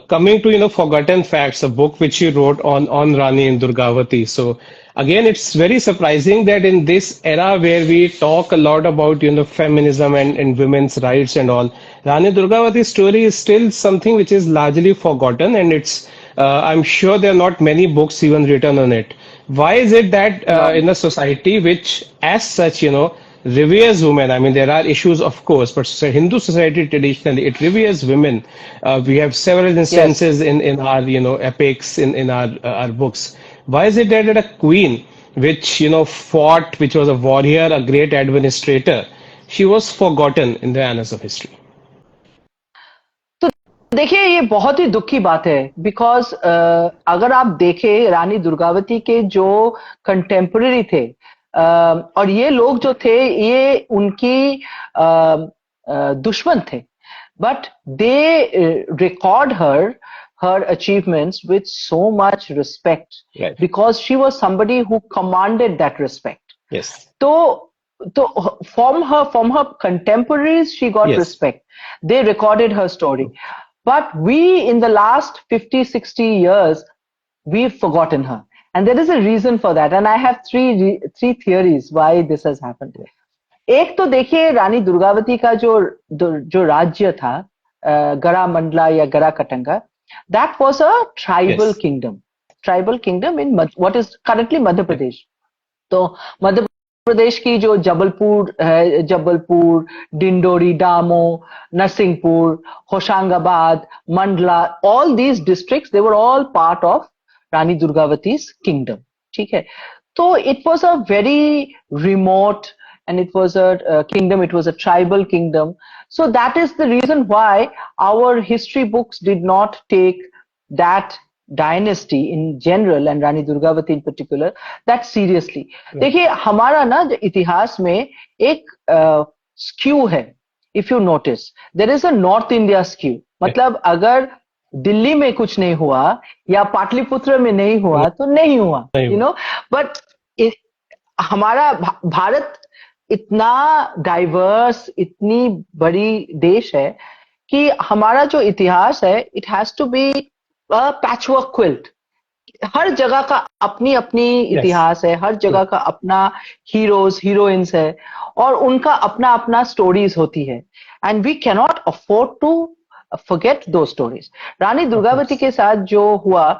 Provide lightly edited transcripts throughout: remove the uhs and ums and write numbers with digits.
Coming to, Forgotten Facts, a book which she wrote on Rani and Durgavati. So again, it's very surprising that in this era where we talk a lot about, feminism and women's rights and all, Rani Durgavati's story is still something which is largely forgotten, and I'm sure there are not many books even written on it. Why is it that No. in a society which, as such, reveres women? I mean, there are issues, of course, but Hindu society traditionally it reveres women. We have several Yes. instances in our, epics in our books. Why is it that a queen, which fought, which was a warrior, a great administrator, she was forgotten in the annals of history? तो देखिए ये बहुत ही दुख की बात है because अगर आप देखें रानी दुर्गावती के जो कंटेम्पररी थे और ये लोग जो थे ये उनकी दुश्मन थे but they record her achievements with so much respect Right. because she was somebody who commanded that respect. Yes. So, from her contemporaries, she got Yes. respect. They recorded her story. But we, in the last 50, 60 years, we've forgotten her. And there is a reason for that. And I have three theories why this has happened. एक तो देखिए रानी दुर्गावती का जो राज्य था गरा मंडला या गरा Katanga that was a tribal Yes. kingdom. Tribal kingdom in what is currently Madhya Pradesh. तो मध्य प्रदेश की जो जबलपुर है, Jabalpur, Dindori, डामो, Narsinghpur, Hoshangabad, Mandla, all these districts, they were all part of Rani दुर्गावती's kingdom. ठीक है. तो it was a very remote and it was a kingdom, it was a tribal kingdom. So that is the reason why our history books did not take that dynasty in general and Rani Durgavati in particular that seriously. देखिए हमारा ना इतिहास में एक skew है. If you notice, there is a North India skew. मतलब अगर दिल्ली में कुछ नहीं हुआ या पाटलिपुत्र में नहीं हुआ तो नहीं हुआ, you know. But हमारा भारत इतना डाइवर्स, इतनी बड़ी देश है कि हमारा जो इतिहास है it has to be patchwork quilt. हर जगह का अपनी अपनी इतिहास है, हर जगह का अपना हीरोज हीरोइंस है और उनका अपना अपना स्टोरीज होती है and we can not afford to forget दो स्टोरीज. रानी दुर्गावती के साथ जो हुआ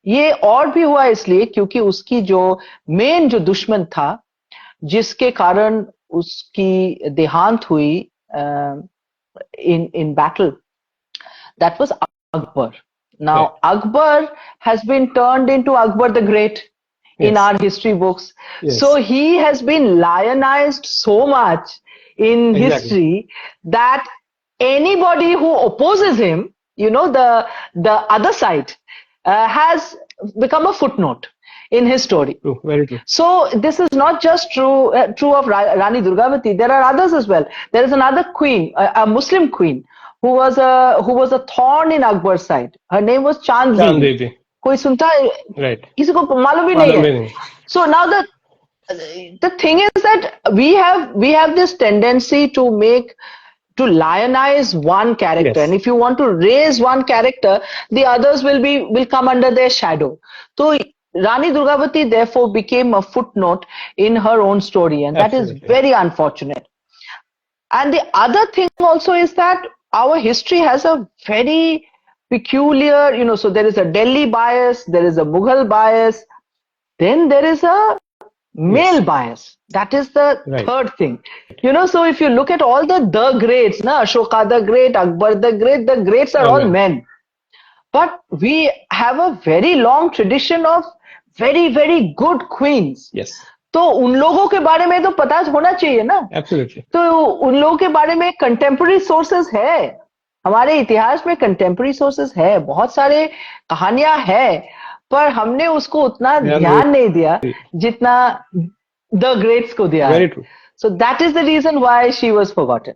ये और भी हुआ इसलिए क्योंकि उसकी जो मेन जो दुश्मन था जिसके कारण उसकी देहांत हुई in battle, that was Akbar. Now Akbar has been turned into Akbar the Great in our history books. So he has been lionized so much in history that anybody who opposes him, you know, the other side has become a footnote in his story. True, very true. So this is not just true of Rani Durgavati. There are others as well. There is another queen, a Muslim queen, who was a thorn in Akbar's side. Her name was Chand Bibi. कोई सुनता है? Right. किसी को मालूम भी नहीं है. So now the thing is that we have this tendency to lionize one character, and if you want to raise one character, the others will come under their shadow. So Rani Durgavati therefore became a footnote in her own story, and that is very unfortunate. And the other thing also is that our history has a very peculiar, you know, so there is a Delhi bias, there is a Mughal bias, then there is a male bias. That is the third thing. You know, so if you look at all the greats, na, Ashoka the Great, Akbar the greats are all men. But we have a very long tradition of very, very good queens. Yes. तो उन लोगों के बारे में तो पता होना चाहिए ना. Absolutely. तो उन लोगों के बारे में कंटेम्पररी सोर्सेस है, हमारे इतिहास में कंटेम्पररी सोर्सेस है, बहुत सारे कहानियां है, पर हमने उसको उतना ध्यान नहीं दिया जितना द ग्रेट्स को दिया. Very true. So that is the reason why she was forgotten.